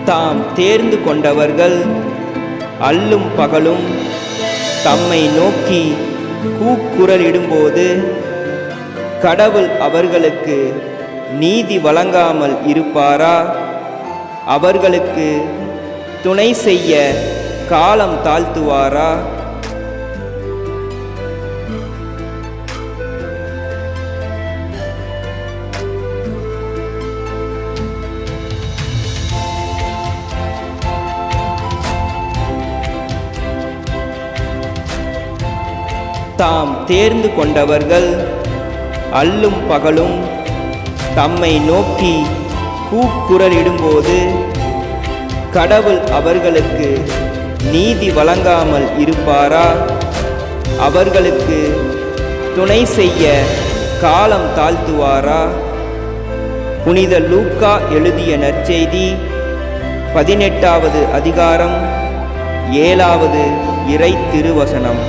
தாம் தேர்ந்து கொண்டவர்கள் அல்லும் பகலும் தம்மை நோக்கி கூக்குரலிடும்போது கடவுள் அவர்களுக்கு நீதி வழங்காமல் இருப்பாரா? அவர்களுக்கு துணை செய்ய காலம் தாழ்த்துவாரா? தாம் தேர்ந்து கொண்டவர்கள் அல்லும் பகலும் தம்மை நோக்கி கூக்குரலிடும்போது கடவுள் அவர்களுக்கு நீதி வழங்காமல் இருப்பாரா? அவர்களுக்கு துணை செய்ய காலம் தாழ்த்துவாரா? புனித லூக்கா எழுதிய நற்செய்தி 18வது அதிகாரம் 7வது இறை திருவசனம்.